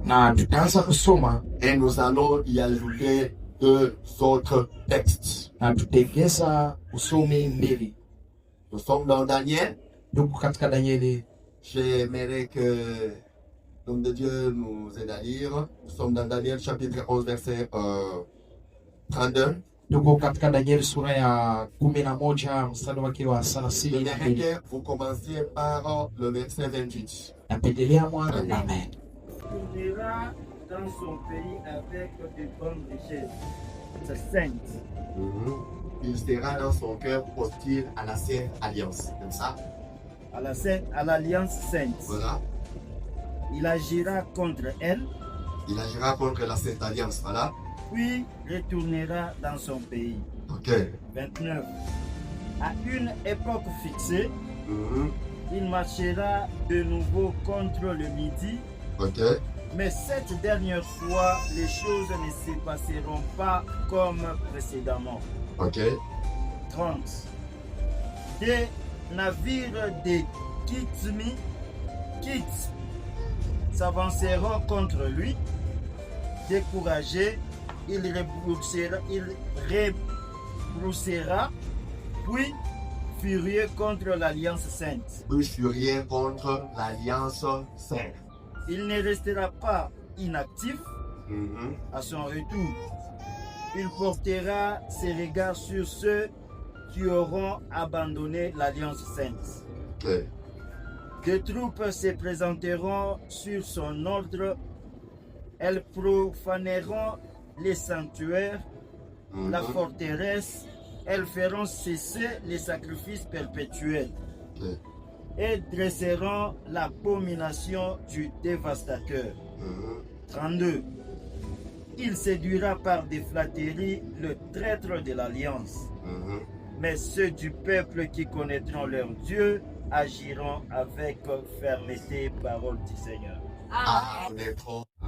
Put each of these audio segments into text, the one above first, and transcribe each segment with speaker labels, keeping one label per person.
Speaker 1: na tutaanza kusoma
Speaker 2: et nous allons y ajouter 2 autres textes.
Speaker 1: na tutengeza usomi mbili.
Speaker 2: Nous sommes dans Daniel.
Speaker 1: Tuko katika Danieli.
Speaker 2: J'aimerais que l'homme de Dieu nous aide à lire. Nous sommes dans Daniel chapitre 11 verset 32.
Speaker 1: Tuko katika Danieli sura ya 11 mstari wake wa 32.
Speaker 2: J'aimerais que vous commenciez par le verset 28.
Speaker 1: Napendelea mwana. Amen.
Speaker 3: Il ira dans son pays avec de bonnes richesses saintes.
Speaker 2: Il sera dans son cœur hostile à la Sainte Alliance. Comme ça?
Speaker 3: À l'Alliance sainte.
Speaker 2: Voilà.
Speaker 3: Il agira contre elle.
Speaker 2: Il agira contre la Sainte Alliance. Voilà.
Speaker 3: Puis retournera dans son pays.
Speaker 2: Ok.
Speaker 3: 29. À une époque fixée, il marchera de nouveau contre le midi.
Speaker 2: Ok.
Speaker 3: Mais cette dernière fois, les choses ne se passeront pas comme précédemment.
Speaker 2: Ok.
Speaker 3: 30. Des navires de Kitz s'avanceront contre lui. Découragé, il rebroussera, puis furieux contre l'Alliance sainte.
Speaker 2: Puis furieux contre l'Alliance sainte.
Speaker 3: Il ne restera pas inactif à son retour. Il portera ses regards sur ceux qui auront abandonné l'Alliance sainte.
Speaker 2: Okay.
Speaker 3: Des troupes se présenteront sur son ordre. Elles profaneront les sanctuaires, la forteresse. Elles feront cesser les sacrifices perpétuels.
Speaker 2: Okay.
Speaker 3: Et dresseront l'abomination du dévastateur. 32. Il séduira par des flatteries le traître de l'Alliance. Mais ceux du peuple qui connaîtront leur Dieu agiront avec fermeté, parole du Seigneur.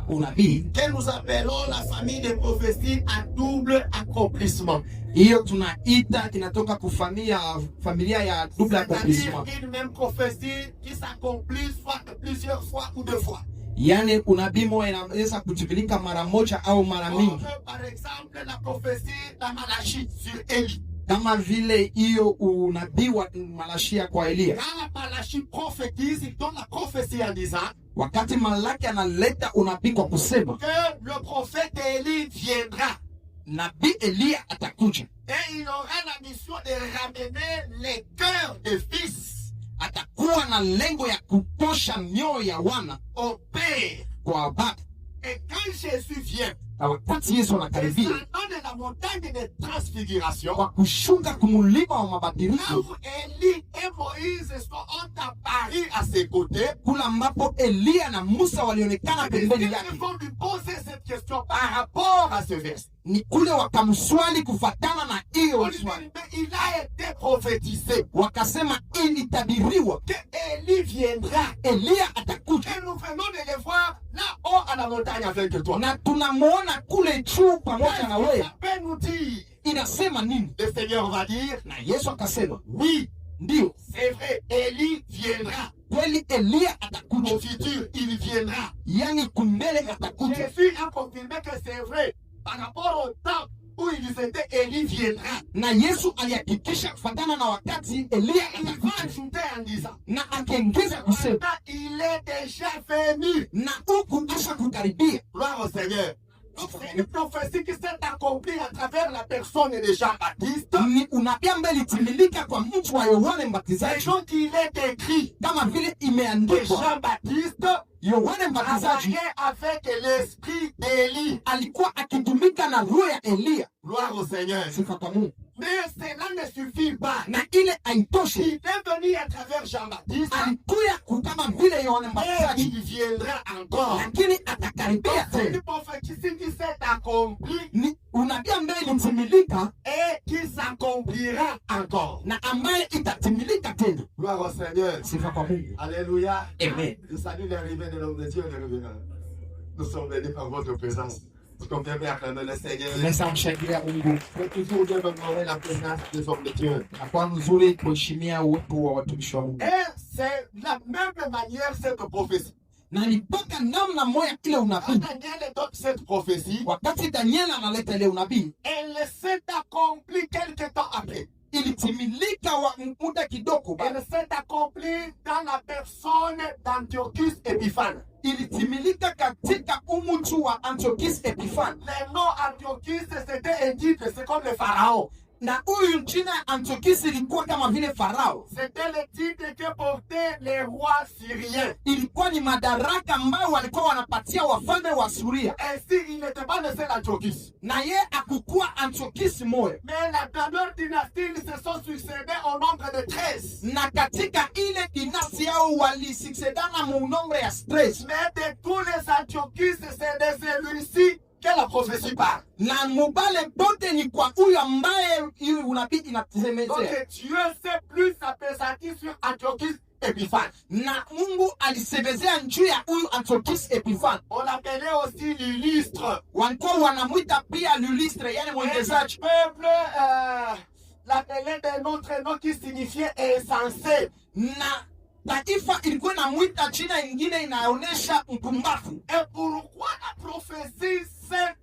Speaker 1: Unabii
Speaker 2: Que nous appelons la famille des prophéties à double accomplissement.
Speaker 1: hiyo tunaita kinatoka kufamia familia ya double accomplissement.
Speaker 2: C'est-à-dire une même prophétie qui s'accomplit soit plusieurs fois ou 2 fois.
Speaker 1: Yani unabii moja inaweza kutimilika mara moja au mara mingi.
Speaker 2: Par exemple, la prophétie de Malachie sur Élie.
Speaker 1: Kama vile hiyo unabii wa Malashia kwa Elia.
Speaker 2: Quand Malachie prophétise, il donne la prophétie en disant
Speaker 1: Wakati Malaki analeta unabii kwa kusema
Speaker 2: que le prophète Élie viendra.
Speaker 1: Nabii Elia atakuja.
Speaker 2: Et il aura la mission de ramener les cœurs des fils
Speaker 1: Atakuwa na lengo ya kutosha mioyo ya wana
Speaker 2: au Père.
Speaker 1: kwa baba.
Speaker 2: Et quand Jésus vient,
Speaker 1: Na wakati Yesu anakaribia
Speaker 2: descendant de la montagne de transfiguration,
Speaker 1: kwa kushuka kumulima wa
Speaker 2: là
Speaker 1: mabadiliko,
Speaker 2: où Élie et Moïse ont apparu à ses côtés,
Speaker 1: kula ambapo Elia na Musa walionekana pembeni
Speaker 2: ils
Speaker 1: yake,
Speaker 2: vont lui poser cette question par rapport à ce verset.
Speaker 1: ni kule wakamswali kufatana na hiyo
Speaker 2: On lui dit,
Speaker 1: swali.
Speaker 2: mais il a été prophétisé
Speaker 1: Wakasema ilitabiriwa
Speaker 2: que Élie viendra.
Speaker 1: Elia atakuja,
Speaker 2: Et nous venons de le voir là-haut à la montagne avec toi.
Speaker 1: na tunamuona kule juu pamoja na wewe.
Speaker 2: Ça peut nous dire,
Speaker 1: Inasema nini?
Speaker 2: le Seigneur va dire,
Speaker 1: Na Yesu akasema
Speaker 2: oui,
Speaker 1: ndio
Speaker 2: c'est vrai, Élie viendra.
Speaker 1: kweli, Elia
Speaker 2: Au
Speaker 1: atakuja,
Speaker 2: futur, il viendra.
Speaker 1: yani kumbele atakuja.
Speaker 2: Jésus a confirmé que c'est vrai par rapport au temps où il était, Élie viendra.
Speaker 1: Na Yesu alihakikisha kufatana na wakati Elia
Speaker 2: Il va
Speaker 1: atakuja,
Speaker 2: ajouter en disant,
Speaker 1: na akaongeza kusema
Speaker 2: maintenant, il est déjà venu.
Speaker 1: na huku asha kukaribia.
Speaker 2: Gloire au Seigneur. Donc, c'est une prophétie qui s'est accomplie à travers la personne de Jean-Baptiste.
Speaker 1: Ni unabii ambaye ilitimilika kwa mtu wa Yohane
Speaker 2: Et
Speaker 1: Mbatizaji,
Speaker 2: donc, il est écrit
Speaker 1: kama vile
Speaker 2: que
Speaker 1: imeandikwa.
Speaker 2: Jean-Baptiste
Speaker 1: Yohane Mbatizaji
Speaker 2: travaillait avec l'esprit d'Élie.
Speaker 1: alikuwa akitumika na roho ya Elia.
Speaker 2: Gloire au Seigneur.
Speaker 1: Sifa kwa Mungu.
Speaker 2: Mais cela ne suffit pas.
Speaker 1: Na ile haitoshi,
Speaker 2: Il est venu à travers Jean-Baptiste
Speaker 1: alikuya kama vile Yohane
Speaker 2: et
Speaker 1: Mbatizaji,
Speaker 2: il viendra encore.
Speaker 1: lakini atakaribia
Speaker 2: C'est
Speaker 1: tena.
Speaker 2: une prophétie qui s'est accomplie
Speaker 1: Ni unabii ambaye ilitimilika
Speaker 2: et qui s'accomplira encore.
Speaker 1: na ambaye itatimilika tena.
Speaker 2: Gloire au Seigneur.
Speaker 1: Sifa kwa Mungu.
Speaker 2: Alléluia.
Speaker 1: Amen.
Speaker 2: Je salue l'arrivée de l'homme de Dieu et le revenant. Nous sommes bénis par votre présence. Vous comprenez bien acclamer le Seigneur.
Speaker 1: Tunaweza mshangilia Mungu.
Speaker 2: C'est toujours bien d'honorer la présence des hommes de Dieu.
Speaker 1: Inakuwa nzuri kuheshimia uwepo wa watumishi wa Mungu.
Speaker 2: Et c'est la même manière cette prophétie.
Speaker 1: na alipaka namna moja ile
Speaker 2: Quand
Speaker 1: unabii.
Speaker 2: Daniel donne cette prophétie,
Speaker 1: Wakati Daniel analeta ile unabii,
Speaker 2: elle s'est accomplie quelque temps après.
Speaker 1: ilitimilika muda kidogo baada.
Speaker 2: Elle s'est accomplie dans la personne d'Antiochus Epiphanes.
Speaker 1: Ilitimilika katika umutu wa Antiochus Epiphanes.
Speaker 2: Le nom Antiochus, c'était un titre, c'est comme le pharaon.
Speaker 1: Na huyu jina Antiochus ilikuwa kama vile Farao.
Speaker 2: C'était le titre que portaient les rois syriens.
Speaker 1: Ilikuwa ni madaraka ambayo walikuwa wanapatia wafalme wa Suria.
Speaker 2: Ainsi, il n'était pas le seul Antiochus.
Speaker 1: Na ye akukuwa Antiochus moyo.
Speaker 2: Mais dans leur dynastie, ils se sont succédés au nombre de 13.
Speaker 1: Na katika ile dinasti yao walisucedana mu nombre ya 13.
Speaker 2: Mais de tous les Antiochus, c'est de celui-ci que la prophétie parle.
Speaker 1: Na mubale bote ni kwa huyu ambaye hiyo unabii inasemezea.
Speaker 2: Donc Dieu s'est plus appesanti sur Antiochus Epiphanes.
Speaker 1: Na Mungu alisemezea juu ya huyu Antiochus Epiphanes.
Speaker 2: On l'appelait aussi l'illustre.
Speaker 1: Walikuwa wanamwita pia Lulistre, yani mwengezaji.
Speaker 2: Le peuple l'appelait d'un autre nom qui signifiait insensé.
Speaker 1: Na taifa ilikuwa inamwita jina ingine inaonyesha mpumbavu.
Speaker 2: Et pourquoi la prophétie s'est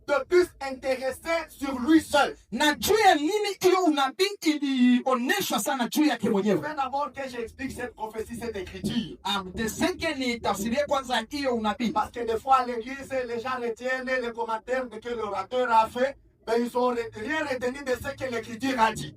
Speaker 2: de plus intéressée sur lui seul?
Speaker 1: Na juu ya nini hiyo unabii ilionyeshwa sana juu yake mwenyewe?
Speaker 2: C'est d'abord que j'explique cette prophétie, cette écriture.
Speaker 1: Desenge ni tafsirie kwanza hiyo unabii.
Speaker 2: Parce que des fois à l'église, les gens retiennent les commentaires que l'orateur a fait, mais ils n'ont rien retenu de ce que l'écriture a dit.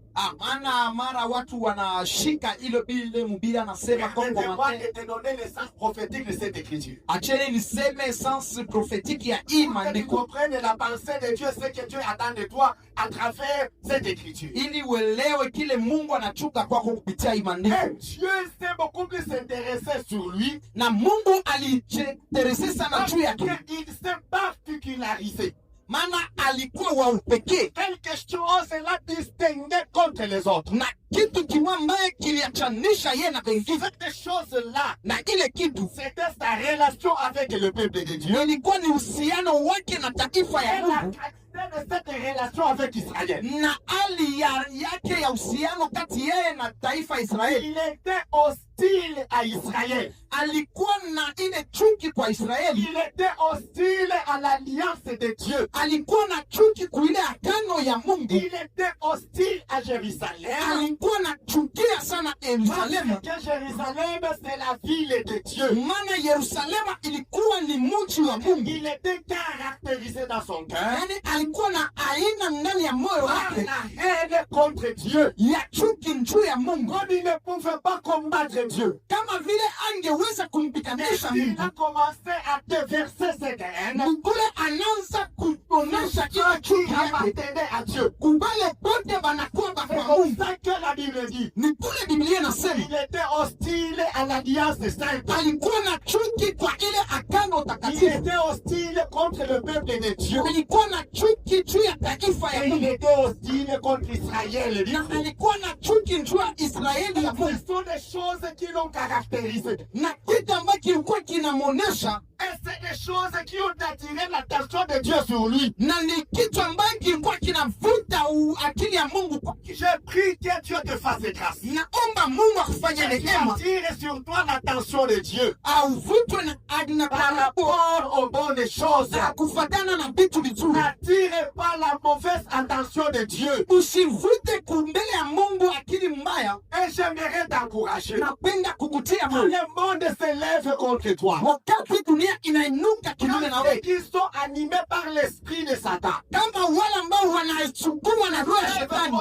Speaker 1: Mara watu wanashika ile bile mubili anasema kwa
Speaker 2: commentaire. Je te donner le sens prophétique de cette écriture.
Speaker 1: Achele niseme sens prophétique ya hii
Speaker 2: maandiko. Tu comprennes la pensée de Dieu, ce que Dieu attend de toi à travers cette écriture.
Speaker 1: Ili uelewe kile Mungu anachuka kwako kupitia hii maandiko.
Speaker 2: Dieu s'est beaucoup plus intéressé sur lui.
Speaker 1: Na Mungu alijiteresa sana juu yake.
Speaker 2: Il s'est particularisé.
Speaker 1: Maana alikuwa wa upekee.
Speaker 2: Quelque chose l'a distingué contre les autres.
Speaker 1: Na kitu kimoja ambaye kiliachanisha yeye na wengine.
Speaker 2: Cette chose-là,
Speaker 1: na ile kitu,
Speaker 2: c'était sa relation avec le peuple de Dieu.
Speaker 1: Ilikuwa ni uhusiano wake na taifa ya Mungu.
Speaker 2: De cette relation avec Israël.
Speaker 1: Na hali yake ya uhusiano kati yeye na taifa Israeli.
Speaker 2: Il était hostile à Israël.
Speaker 1: Alikuwa na ile chuki kwa Israeli.
Speaker 2: Il était hostile à l'alliance de Dieu.
Speaker 1: Alikuwa na chuki kwa ile agano ya Mungu.
Speaker 2: Il était hostile à Jérusalem.
Speaker 1: Alikuwa na chukia sana Yerusalemu.
Speaker 2: Parce que Jérusalem c'est la ville de Dieu.
Speaker 1: Maana Yerusalemu ilikuwa ni mji wa Mungu.
Speaker 2: Il était caractérisé dans son cœur.
Speaker 1: Yani alikuwa na aina ndani ya moyo wake
Speaker 2: la haine contre Dieu.
Speaker 1: Ya chuki juu ya Mungu.
Speaker 2: Comme il ne pouvait pas combattre Dieu.
Speaker 1: Kama vile angeweza kumpikanisha Mungu.
Speaker 2: Il a commencé à déverser cette haine.
Speaker 1: Kule anaanza kuonesha ile chuki
Speaker 2: appartenait à Dieu.
Speaker 1: Kubale pote banakuwa kwa Mungu.
Speaker 2: C'est que la Bible dit.
Speaker 1: Ni kule Biblia inasema.
Speaker 2: Il était hostile à l'alliance sainte.
Speaker 1: Alikuwa na chuki kwa ile agano takatifu.
Speaker 2: Il était hostile contre le peuple de Dieu.
Speaker 1: Alikuwa na chuki juu ya taifa ya Mungu.
Speaker 2: Il était hostile contre Israël.
Speaker 1: Na alikuwa na chuki juu ya Israeli ya Mungu.
Speaker 2: Ce sont des choses qui l'ont caractérisé.
Speaker 1: Na kitu ambacho kilikuwa kinamuonesha.
Speaker 2: Et c'est des choses qui ont attiré l'attention de Dieu sur lui.
Speaker 1: Na ni kitu ambacho kilikuwa kinavuta akili ya Mungu kwake.
Speaker 2: Je prie que Dieu te fasse grâce.
Speaker 1: Naomba Mungu akufanye neema.
Speaker 2: Attire sur toi l'attention de Dieu.
Speaker 1: Avutwe na
Speaker 2: par rapport aux bonnes choses.
Speaker 1: Kufuatana na vitu vizuri.
Speaker 2: N'attire pas la mauvaise attention de Dieu.
Speaker 1: Usivute kumbele ya Mungu akili mbaya.
Speaker 2: Et j'aimerais t'encourager.
Speaker 1: Napenda kukutia moyo.
Speaker 2: Le monde se lève contre toi.
Speaker 1: Wakati dunia inainuka kinyume na wewe.
Speaker 2: Ils sont animés par l'esprit de Satan.
Speaker 1: Kama wale ambao wanasukumwa na roho ya shetani.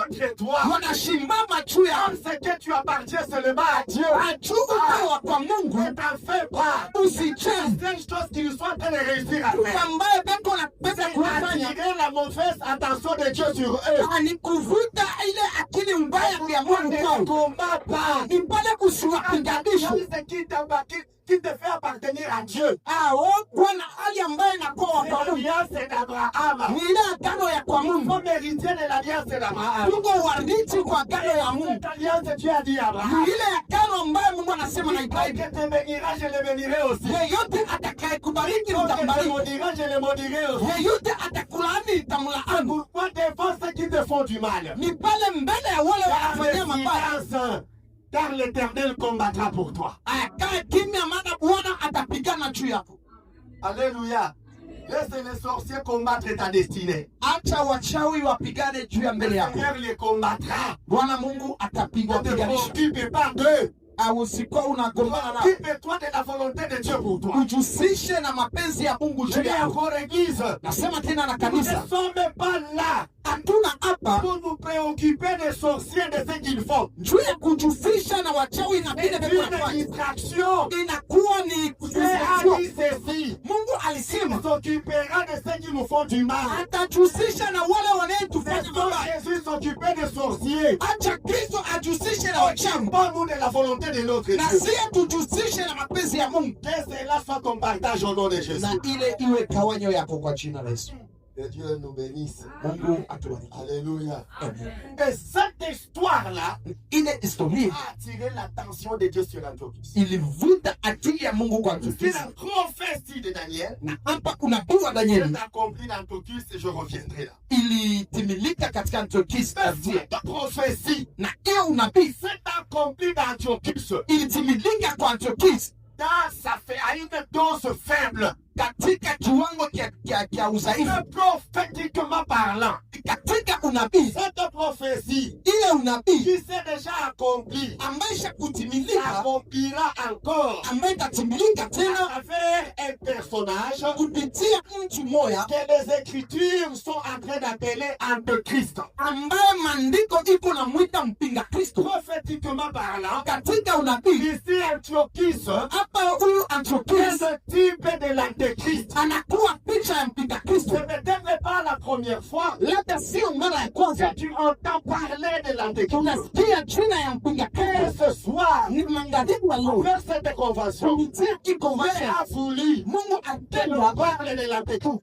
Speaker 1: Wanashimama juu ya
Speaker 2: ce que tu appartiens seulement à Dieu.
Speaker 1: Upewa kwa Mungu.
Speaker 2: Ne t'en fais pas.
Speaker 1: Usicheze.
Speaker 2: C'est une chose qu'ils sont en train de réussir à faire.
Speaker 1: Ambaye beko na pesa kufanya.
Speaker 2: Attirer la mauvaise attention de Dieu sur eux.
Speaker 1: Ni kuvuta ile akili mbaya ya Mungu kwao.
Speaker 2: Combat pas.
Speaker 1: Ni pale kusiwapiganisha.
Speaker 2: Qui te fait appartenir à Dieu.
Speaker 1: Bwana hali ambaye inakuwa kwa
Speaker 2: l'alliance d'Abraham.
Speaker 1: Ni ile agano ya kwa Mungu.
Speaker 2: Comme héritier de l'alliance d'Abraham.
Speaker 1: Tuko warithi kwa agano ya Mungu.
Speaker 2: Cette alliance Dieu a dit à Abraham.
Speaker 1: Ni ile agano ambayo Mungu anasema na Ibrahimu.
Speaker 2: Que te bénira, je le bénirai aussi.
Speaker 1: Yeyote atakayekubariki nitambariki.
Speaker 2: Je le maudirai aussi.
Speaker 1: Yeyote atakulaani nitamlaani.
Speaker 2: Pourquoi défends ceux qui te font du mal?
Speaker 1: Ni pale mbele ya wale wanafanya mabaya.
Speaker 2: car l'Éternel combattra pour toi.
Speaker 1: Akae kimya, maana Bwana atapigana juu yako.
Speaker 2: Alléluia. Laisse les sorciers combattre ta destinée.
Speaker 1: Acha wachawi wapigane juu ya mbele
Speaker 2: Le
Speaker 1: yako.
Speaker 2: Seigneur les combattra.
Speaker 1: Bwana Mungu atapiga
Speaker 2: Ne te
Speaker 1: piganisha.
Speaker 2: préoccupe pas d'eux.
Speaker 1: Usikuwa unagombana nao.
Speaker 2: Occupe-toi de la volonté de Dieu pour toi.
Speaker 1: Ujihusishe na mapenzi ya Mungu
Speaker 2: Je
Speaker 1: juu
Speaker 2: dis
Speaker 1: yako.
Speaker 2: encore église.
Speaker 1: Nasema tena na
Speaker 2: Nous
Speaker 1: kanisa,
Speaker 2: ne sommes pas là
Speaker 1: hatuna hapa
Speaker 2: pour nous préoccuper des sorciers, de ce qu'ils font.
Speaker 1: juu ya kujihusisha na wachawi na vile
Speaker 2: C'est
Speaker 1: vile
Speaker 2: une
Speaker 1: wanafanya.
Speaker 2: distraction.
Speaker 1: Inakuwa ni
Speaker 2: Dieu a
Speaker 1: distraction.
Speaker 2: dit ceci.
Speaker 1: Mungu
Speaker 2: Il
Speaker 1: alisema
Speaker 2: s'occupera de ceux qui nous font du mal.
Speaker 1: atajihusisha na wale wanayetufanya
Speaker 2: Laissons
Speaker 1: mabaya.
Speaker 2: Jésus s'occuper des sorciers.
Speaker 1: Acha Kristo ajihusishe na wachawi,
Speaker 2: Occupons-nous de la volonté de notre
Speaker 1: na
Speaker 2: Dieu.
Speaker 1: siye tujihusishe na mapenzi ya Mungu,
Speaker 2: Que cela soit ton partage au nom de Jésus.
Speaker 1: na ile iwe kawanyo yako kwa jina la Yesu.
Speaker 2: Que Dieu nous bénisse.
Speaker 1: Mungu atubariki.
Speaker 2: Alléluia.
Speaker 1: Amen.
Speaker 2: Et cette histoire-là
Speaker 1: Ile historia
Speaker 2: a attiré l'attention de Dieu sur Antiochus.
Speaker 1: ilivuta akili ya Mungu kwa
Speaker 2: C'est
Speaker 1: Antiochus,
Speaker 2: la prophétie de Daniel.
Speaker 1: na hapa unabii wa
Speaker 2: Dieu
Speaker 1: Danieli
Speaker 2: a accompli d'Antiochus et je reviendrai là.
Speaker 1: ilitimilika katika Antiochus,
Speaker 2: Cette prophétie
Speaker 1: na hiyo unabii
Speaker 2: s'est accomplie d'Antiochus
Speaker 1: ilitimilika kwa Antiochus
Speaker 2: à une dose faible.
Speaker 1: katika kiwango kia udhaifu.
Speaker 2: Prophétiquement parlant,
Speaker 1: Katika unabii,
Speaker 2: cette prophétie
Speaker 1: ile unabii
Speaker 2: qui s'est déjà accomplie
Speaker 1: ambayo ishakutimilika,
Speaker 2: s'accomplira encore
Speaker 1: ambayo itatimilika
Speaker 2: à
Speaker 1: tena
Speaker 2: travers un personnage
Speaker 1: kupitia mtu moya
Speaker 2: que les Écritures sont en train d'appeler Antéchrist.
Speaker 1: ambaye maandiko iko na mwita mpinga Kristo.
Speaker 2: Prophétiquement parlant,
Speaker 1: Katika unabii
Speaker 2: ici Antiochus
Speaker 1: hapa, huyu
Speaker 2: est
Speaker 1: Antiochus
Speaker 2: le type de l'Antéchrist.
Speaker 1: anakuwa picha ya mpinga
Speaker 2: Ce
Speaker 1: Kristo.
Speaker 2: n'est peut-être pas la première fois
Speaker 1: Labda sio mara ya kwanza
Speaker 2: que tu entends parler de l'Antéchrist.
Speaker 1: tunasikia jina ya mpinga
Speaker 2: Et
Speaker 1: Kristo.
Speaker 2: ce soir,
Speaker 1: Ni magharibi wa leo
Speaker 2: vers cette convention,
Speaker 1: kupitia hii
Speaker 2: Dieu
Speaker 1: convention,
Speaker 2: a voulu
Speaker 1: Mungu
Speaker 2: que
Speaker 1: atenda
Speaker 2: l'on parle de l'Antéchrist.